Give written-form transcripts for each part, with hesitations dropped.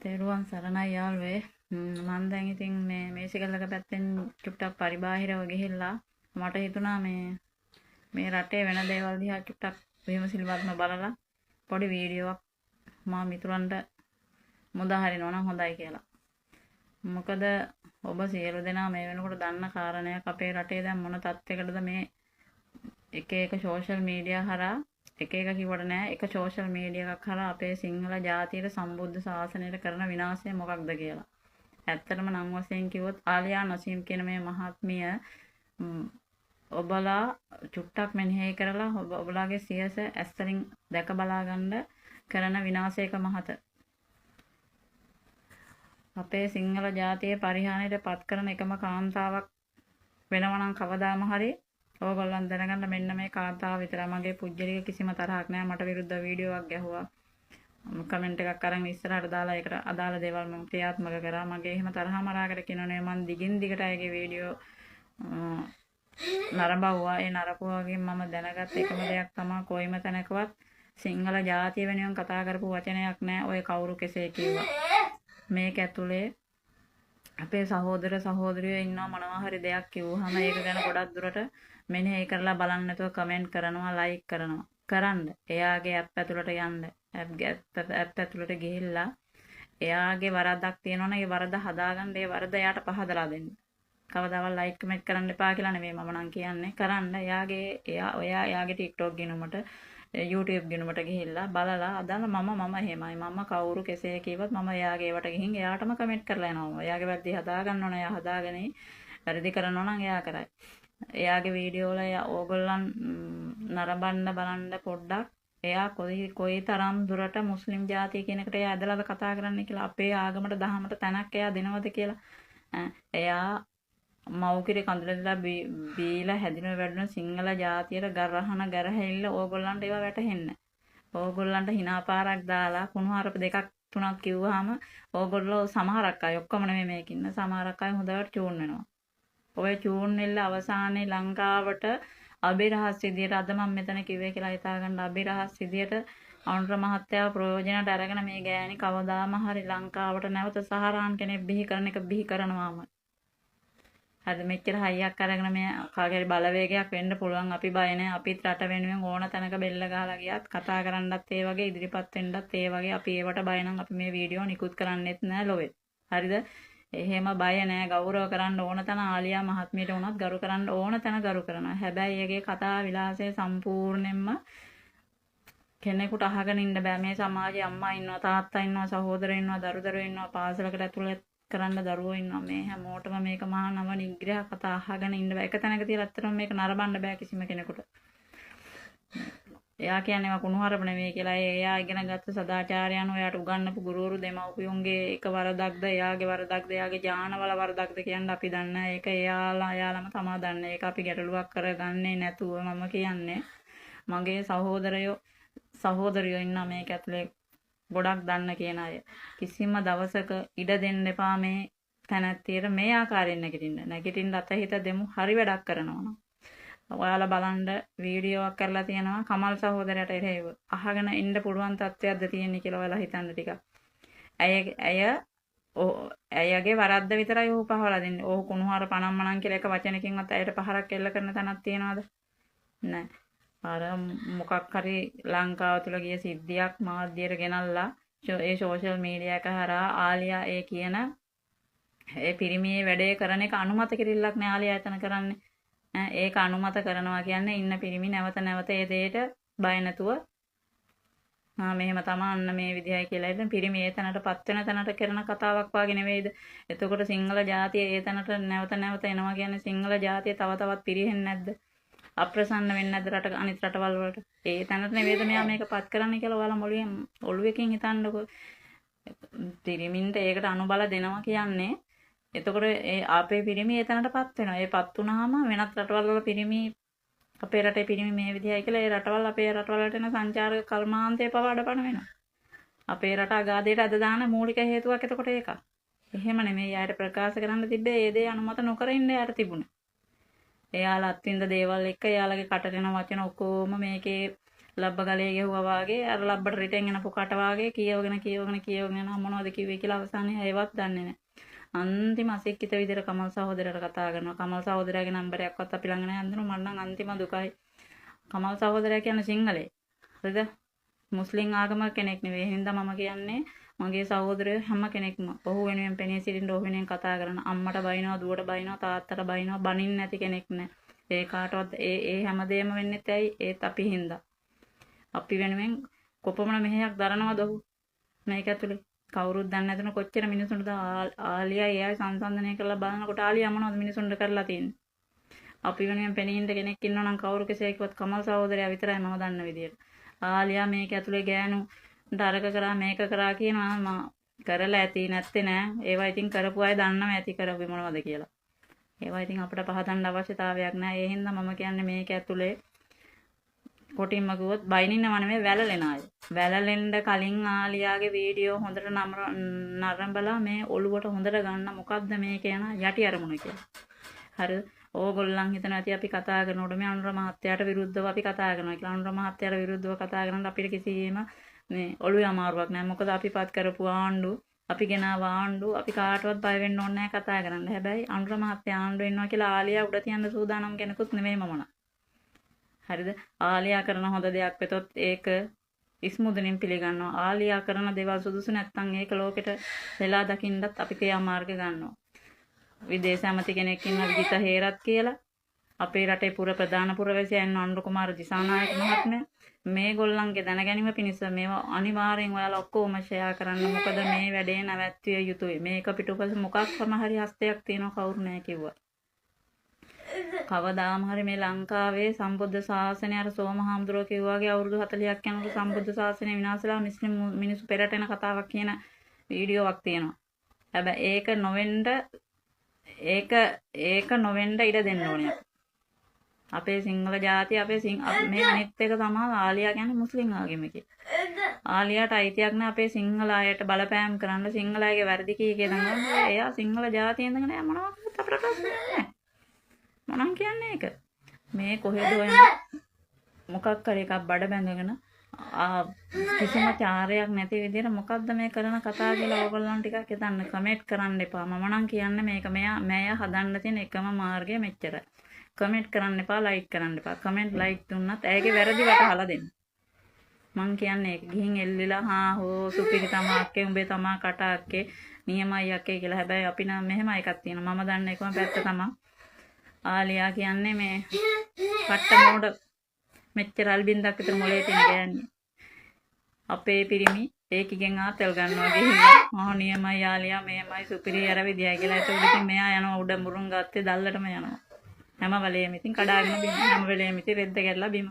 තෙරුවන් සරණයි යාළුවේ. මම දැන් ඉතින් මේ මේසිකල්ලක පැත්තෙන් චුට්ටක් පරිබාහිරව ගිහිල්ලා මට හිතුණා මේ රටේ වෙන දේවල් දිහා චුට්ටක් විමසිලිමත්ව බලලා පොඩි වීඩියෝවක් මා මිතුරන්ට මුදා හරිනවා නම් හොඳයි කියලා. මොකද ඔබ සියලු දෙනා මේ වෙනකොට දන්න කාරණයක් අපේ රටේ දැන් මොන තත්යකටද මේ එක සෝෂල් මීඩියා හරහා එක කිව්වට නෑ එක සෝෂල් මීඩියා එකක් හරහා අපේ සිංහල ජාතියට සම්බුද්ධ ශාසනයට කරන විනාශය මොකක්ද කියලා. ඇත්තටම නම් වශයෙන් කිව්වොත් ආලියා නසීම් කියන මේ මහත්මිය ඔබලා චුට්ටක් මෙනෙහි කරලා ඔබලාගේ සියස ඇස්තරින් දැක බලා ගන්න කරන විනාශයක මහත. අපේ සිංහල ජාතියේ පරිහානියට පත් කරන එකම කාන්තාවක් වෙනවා නම් කවදාම හරි ඕගොල්ලන් දැනගන්න මෙන්න මේ කාන්තාව විතරයි. මගේ පුජ්‍යලික කිසිම තරහක් නැහැ. මට විරුද්ධ වීඩියෝ එකක් ගැහුවා. කමෙන්ට් එකක් අරන් ඉස්සරහට දාලා ඒකට අදාළ දේවල් මම ක්‍රියාත්මක කරා. මගේ එහෙම තරහ මරාකට කියනනේ මම දිගින් දිගට අයගේ වීඩියෝ නරඹවුවා. ඒ නරපුවාගෙන් මම දැනගත් එකම දෙයක් තමයි කොයිම තැනකවත් සිංහල ජාතිය වෙනුවෙන් කතා කරපු වචනයක් නැහැ. ඔය කවුරු කෙසේ කිව්වා. මේක ඇතුලේ අපේ සහෝදර සහෝදරියෝ ඉන්නවා මොනවා හරි දෙයක් කිව්වහම ඒක ගැන ගොඩක් දුරට මෙනෙහි කරලා බලන්න නැතුව කමෙන්ට් කරනවා ලයික් කරනවා. කරන්න. එයාගේ ඇප් ඇතුළට යන්න. ඇප් ඇතුළට ගිහිල්ලා එයාගේ වරදක් තියෙනවනේ ඒ වරද හදාගන්න ඒ වරද එයාට පහදලා දෙන්න. කවදාවත් ලයික් කමෙන්ට් කරන්න එපා කියලා නෙමෙයි මම නම් කියන්නේ. කරන්න. එයාගේ TikTok ගිනුමට YouTube ගිනුමට ගිහිල්ලා බලලා අදාළ මම එහෙමයි මම කවුරු කෙසේ කිව්වත් මම එයාගේ ඒවට ගිහින් එයාටම කමෙන්ට් කරලා යනවා. එයාගේ වැරදි හදාගන්න ඕන එයා හදාගෙන වැරදි කරනවා නම් එයා කරයි. එයාගේ වීඩියෝ වල ඕගොල්ලන් නරඹන්න බලන්න පොඩ්ඩක් එයා කොයි තරම් දුරට මුස්ලිම් ජාතිය කියන එකට එයා ඇදලාද කතා කරන්නේ කියලා අපේ ආගමට දහමට තැනක් එයා දෙනවද කියලා. එයා මව්කිරි කඳුලදලා බීලා හැදින වැඩුණ සිංහල ජාතියට ගරහන ගරහැල්ල ඕගොල්ලන්ට ඒවා වැටහෙන්නේ. ඕගොල්ලන්ට hina පාරක් දාලා කුණුහරුප දෙකක් තුනක් කිව්වහම ඕගොල්ලෝ සමහරක් අය ඔක්කොම නෙමෙයි මේක ඉන්න සමහරක් අය හොඳට චූන් වෙනවා. ඔය චූන් වෙල්ල අවසානයේ ලංකාවට අභිරහස් විදියට අද මම මෙතන කිව්වේ කියලා හිතා ගන්න අභිරහස් විදියට අනුර මහත්තයාව ප්‍රයෝජනට අරගෙන මේ ගෑණි කවදාම හරි ලංකාවට නැවත සහරාන් කෙනෙක් බිහි කරන එක බිහි කරනවාම. අද මෙච්චර හයියක් අරගෙන මේ කාගේ බලවේගයක් වෙන්න පුළුවන් අපි බය නැහැ. අපිත් රට වෙනුවෙන් ඕන තැනක බෙල්ල ගහලා ගියත් කතා කරන්නත් ඒ වගේ ඉදිරිපත් වෙන්නත් ඒ වගේ අපි ඒවට බය නම් අපි මේ වීඩියෝ නිකුත් කරන්නෙත් නැහැ ලොවේ. හරිද? එහෙම බය නැහැ. ගෞරව කරන්න ඕන තැන ආලියා මහත්මියට වුණත් ගරු කරන්න ඕන තැන ගරු කරනවා. හැබැයි ඒකේ කතා විලාසය සම්පූර්ණයෙන්ම කෙනෙකුට අහගෙන ඉන්න බෑ. මේ සමාජයේ අම්මා ඉන්නවා, තාත්තා ඉන්නවා, සහෝදරයෝ ඉන්නවා, දරුදරුවෝ ඉන්නවා, පාසලකට ඇතුළත් කරන්න දරුවෝ ඉන්නවා. මේ හැමෝටම මේක මහා නව නිග්‍රහ කතා අහගෙන ඉන්න බෑ. එක තැනක තියලා ඇත්තටම මේක නරඹන්න බෑ කිසිම කෙනෙකුට. එයා කියන්නේ වා කුණුහරුප නෙමෙයි කියලා. එයා ඉගෙන ගත්ත සදාචාරයන් ඔයාට උගන්වපු ගුරුවරු දෙමව්පියන්ගේ එක වරදක්ද, එයාගේ වරදක්ද, එයාගේ ඥානවල වරදක්ද කියන්න අපි දන්නේ. ඒක එයාලම තමයි දන්නේ. ඒක අපි ගැටලුවක් කරගන්නේ නැතුව මම කියන්නේ මගේ සහෝදරයෝ ඉන්න මේක ඇතුලේ ගොඩක් දන්න කියන අය. කිසිම දවසක ඉඩ දෙන්න එපා මේ තැනැත්තියට මේ ආකාරයෙන් නැගිටින්න අතහිත දෙමු. හරි වැඩක් කරනවා නම් ඔයාලා බලන්න වීඩියෝවක් කරලා තියෙනවා කමල් සහෝදරයට එරෙහිව. අහගෙන ඉන්න පුළුවන් තත්ත්වයක්ද තියෙන්නේ කියලා ඔයාලා හිතන්න ටිකක්. ඇයගේ වරද්ද විතරයි ඔහු පහවලා දෙන්නේ. ඔහු කුණුහාර පණම්මනම් කියලා එක වචනකින්වත් ඇයට පහරක් එල්ල කරන තැනක් තියනවද? නැහැ. අර මොකක් හරි ලංකාව තුල ගිය සිද්ධියක් මාධ්‍යයට ගෙනල්ලා ඒ සෝෂල් මීඩියා එක හරහා ආලියා ඒ කියන ඒ පිරිමියේ වැඩේ කරන එක අනුමත කිරිල්ලක් නෑ ආලියා එතන කරන්නේ. ඒක අනුමත කරනවා කියන්නේ ඉන්න පිරිමි නැවත ඒ දෙයට බය නැතුව මෙහෙම තමන්න මේ විදිහයි කියලා ඉතින් පිරිමි ඒ තැනටපත් වෙන තැනට කරන කතාවක් වාගේ නෙවෙයිද? එතකොට සිංහල ජාතිය ඒ තැනට නැවත එනවා කියන්නේ සිංහල ජාතිය තව තවත් පිරිහෙන්නේ නැද්ද? අප්‍රසන්න වෙන්නේ නැද්ද රට අනිත් රටවල් වලට? ඒ තැනට නෙවෙයිද මෙයා මේකපත් කරන්නේ කියලා ඔයාලා ඔළුවකින් හිතන්නකෝ. පිරිමින්ට ඒකට අනුබල දෙනවා කියන්නේ එතකොට ඒ අපේ පිරිමි ඒ තැනටපත් වෙනවා. ඒපත් වුණාම වෙනත් රටවල් වල පිරිමි අපේ රටේ පිරිමි මේ විදිහයි කියලා ඒ රටවල් අපේ රටවල් වලට එන සංචාරක කර්මාන්තේ පවාඩපණ වෙනවා. අපේ රට අගාධයට අද දාන මූලික හේතුවක් එතකොට ඒක. එහෙම නෙමෙයි යායට ප්‍රකාශ කරන්න තිබ්බේ ඒ දේ අනුමත නොකර ඉන්න යාට තිබුණේ. එයාලා අත්විඳ දේවල් එක්ක එයාලගේ කටට එන වචන ඔක්කොම මේකේ ලබ්බ ගලේ ගැහුවා වගේ අර ලබ්බට රිටෙන් එන පුකට වගේ කියවගෙන මොනවද කිව්වේ කියලා අවසානයේ ඒවත් දන්නේ නැහැ. අන්තිම අසික්කිත විදිහට කමල් සහෝදරයට කතා කරනවා. කමල් සහෝදරයාගේ නම්බරයක්වත් අපි ළඟ නැහැ. අන්තිම මම නම් අන්තිම දුකයි. කමල් සහෝදරයා කියන්නේ සිංහලේ. හරිද? මුස්ලිම් ආගම කෙනෙක් නෙවෙයි. හින්දා මම කියන්නේ මගේ සහෝදරයෝ හැම කෙනෙක්ම ඔහු වෙනුවෙන් පෙනී සිටින්න ඔහු වෙනුවෙන් කතා කරන අම්මට බයිනවා දුවට බයිනවා තාත්තට බයිනවා බනින්න නැති කෙනෙක් නෑ. ඒ කාටවත් ඒ හැමදේම වෙන්නෙත් ඇයි ඒත් අපි හින්දා. අපි වෙනුවෙන් කොපමණ මෙහෙයක් දරනවද ඔහු මේක ඇතුලේ කවුරුත් දන්නේ නැතුන කොච්චර මිනිසුන්ට ආලියා එයායි සංසන්දනය කරලා බලනකොට ආලියා මොනවද මිනිසුන්ට කරලා තියෙන්නේ. අපි වෙනුවෙන් පෙනී ඉන්න කෙනෙක් ඉන්නවා නම් කවුරු කෙසේ කිව්වත් කමල් සහෝදරයා විතරයි මම දන්න විදියට. ආලියා මේක ඇතුලේ ගෑනු ඩරක කරා මේක කරා කියනවා මම කරලා ඇති නැත්තේ නෑ. ඒවා ඉතින් කරපු අය දන්නවා ඇති කරපු මොනවද කියලා. ඒවා ඉතින් අපිට පහදන්න අවශ්‍යතාවයක් නෑ. ඒ හින්දා මම කියන්නේ මේක ඇතුලේ කොටින්ම කිව්වොත් බයිනින්නව නෙමෙයි වැළලෙන අය. වැළලෙන්න කලින් ආලියාගේ වීඩියෝ හොඳට නරඹලා මේ ඔළුවට හොඳට ගන්න මොකද්ද මේ කියන යටි අරමුණ කියලා. හරි ඕගොල්ලන් හිතනවා ඇති අපි කතා කරනකොට මේ අනුර මහත්තයාට විරුද්ධව අපි කතා කරනවා කියලා. අනුර මහත්තයාට විරුද්ධව කතා කරනකොට අපිට කිසිම මේ ඔළුවේ අමාරුවක් නැහැ. මොකද අපි පත් කරපු ආණ්ඩු, අපි ගෙනාව ආණ්ඩු, අපි කාටවත් බය වෙන්න ඕනේ නැහැ කතා කරන්න. හැබැයි අනුර මහත්තයා ආණ්ඩුවේ ඉන්නවා කියලා ආලියා උඩ තියන්න සූදානම් කෙනෙකුත් නෙමෙයි මම නා. හරිද? ආලියා කරන හොඳ දෙයක් වෙතොත් ඒක ඉස්මුදනින් පිළිගන්නවා. ආලියා කරන දේවල් සුදුසු නැත්නම් ඒක ලෝකෙට වෙලා දකින්නත් අපි ක්‍රියාමාර්ග ගන්නවා. විදේශ ඇමති කෙනෙක් ඉන්න විජිත හේරත් කියලා අපේ රටේ ප්‍රධාන පුරවැසියන් අනුර කුමාර දිසානායක මහත්මයා මේගොල්ලන්ගේ දැනගැනීම පිණිස මේවා අනිවාර්යෙන් ඔයාලා ඔක්කොම ෂෙයා කරන්න. මොකද මේ වැඩේ නැවැත්විය යුතුයි. මේක පිටුපස මොකක්ම හරි හස්තයක් තියෙනවා කවුරු නැහැ කිව්වා. කවදාම හරි මේ ලංකාවේ සම්බුද්ධ ශාසනය අර සෝමහාමුදුරුවෝ කිව්වාගේ අවුරුදු 40ක් යනකොට සම්බුද්ධ ශාසනය විනාශලා මුස්ලිම් මිනිස්සු පෙරට එන කතාවක් කියන වීඩියෝවක් තියෙනවා. හැබැයි ඒක නොවෙන්න ඉඩ දෙන්න ඕනේ. අපේ සිංහල ජාතිය මේ අනිත් එක තමයි ආලියා කියන්නේ මුස්ලිම් ආගමකේ. ආලියාට අයිතියක් නැහැ අපේ සිංහල අයට බලපෑම් කරන්න සිංහල අයගේ වැරදි කී කියලා. එයා සිංහල ජාතිය ඉඳගෙන මොනවද අපිට ප්‍රශ්න නැහැ. මොනම් කියන්නේ ඒක. මේ කොහෙද ඔය මොකක් හරි එකක් බඩ බැඳගෙන කිසිම චාරයක් නැති විදිහට මොකද්ද මේ කරන කතා කියලා ඕගොල්ලන් ටිකක් හිතන්න කමෙන්ට් කරන්න එපා. මම නම් කියන්නේ මේක මෙයා හදන්න තියෙන එකම මාර්ගය මෙච්චරයි. කමෙන්ට් කරන්න එපා, ලයික් කරන්න එපා. කමෙන්ට් ලයික් දුන්නත් ඇයිගේ වැරදි වටහලා දෙන්න. මං කියන්නේ ඒක ගිහින් එල්ලිලා හෝ සුපිරි තමා අක්කේ උඹේ තමා කට අක්කේ නියමයි අක්කේ කියලා. හැබැයි අපි නම් මෙහෙම එකක් තියෙනවා. මම දන්න එකම පැත්ත තමයි ආලියා කියන්නේ මේ පට්ට මෝඩ මෙච්චර අල්බින්දක් විතර මොලේ තියෙන ගෑණිය. අපේ පිරිමි ඒකිගෙන් ආතල් ගන්නවා ගිහින් නියමයි ආලියා මෙහෙමයි සුපිරි අර විදියයි කියලා. ඒක උඩින් මෙයා යනවා උඩ මුරුන් ගත්තේ දැල්ලටම යනවා. හැම වෙලේම ඉතින් කඩාගෙන බිම හැම වෙලේම ඉතින් රෙද්ද ගැටලා බිම.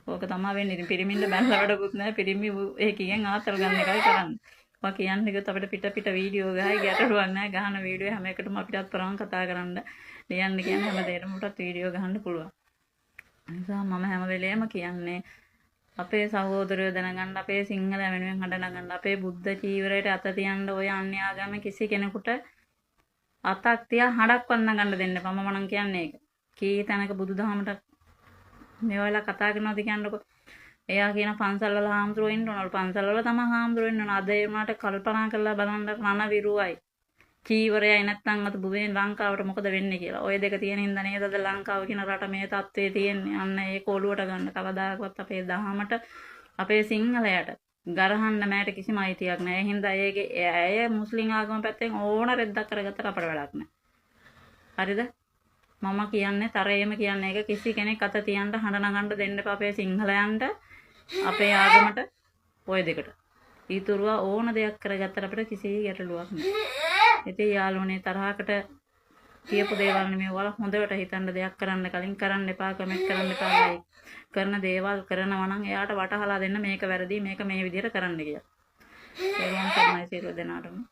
ඕක තමයි වෙන්නේ. ඉතින් පිරිමින්ද බැලලා වැඩකුත් නැහැ. පිරිමි ඒකිගෙන් ආතල් ගන්න එකයි කරන්නේ. ඔයා කියන්නේ කිව්වොත් අපිට පිට වීඩියෝ ගහයි ගැටලුවක් නැහැ. ගහන වීඩියෝ හැම එකටම අපිටත් පරවන් කතා කරන්න ලියන්න කියන්නේ හැම දෙයකම උටත් වීඩියෝ ගහන්න පුළුවන්. ඒ නිසා මම හැම වෙලේම කියන්නේ අපේ සහෝදරයෝ දැනගන්න අපේ සිංහල වෙනුවෙන් හඬනගන්න අපේ බුද්ධ චීවරයට අත තියන්න ඔය අන්‍ය ආගම කිසි කෙනෙකුට අතක් තියා හඬක් වන්නගන්න දෙන්න එපා. මම නම් කියන්නේ ඒක. කී තැනක බුදුදහමට මේ වෙලාව කතා කරනවාද කියන්නකො. එයා කියන පන්සල් වල හාමුදුරුවෝ ඉන්න ඕනලු. පන්සල් වල තමයි හාමුදුරුවෝ ඉන්න ඕන. අද ඒ වුණාට කල්පනා කරලා බලන්න රණ විරුවයි. චීවරයයි නැත්නම් අත බුබෙන් ලංකාවට මොකද වෙන්නේ කියලා. ওই දෙක තියෙන හින්දා නේද අද ලංකාව කියන රට මේ තත්ත්වයේ තියෙන්නේ. අන්න ඒක ඔළුවට ගන්න. කවදාකවත් අපේ දහමට අපේ සිංහලයට ගරහන්න මෑට කිසිම අයිතියක් නැහැ. ඒ හින්දා ඇය මුස්ලිම් ආගම පැත්තෙන් ඕන රෙද්දක් කරගත්තට අපට වැඩක් නැහැ. හරිද? මම කියන්නේ තරයේම කියන්නේ ඒක කිසි කෙනෙක් අත තියන්න හඬ නගන්න දෙන්න එපා අපේ සිංහලයන්ට අපේ ආගමට ওই දෙකට. ඊතුරුව ඕන දෙයක් කරගත්තට අපිට කිසි ගැටලුවක් නැහැ. ඉතින් යාළුවනේ තරහකට කියපු දේවල් නෙමෙයි ඔයාලා හොඳට හිතන්න දෙයක් කරන්න කලින් කරන්න එපා කමෙන්ට් කරන්න එපා ලයික් කරන දේවල් කරනවා නම් එයාට වටහලා දෙන්න මේක වැරදි මේක මේ විදිහට කරන්න කියලා. ඒගොල්ලන් තමයි සියලු දෙනාටම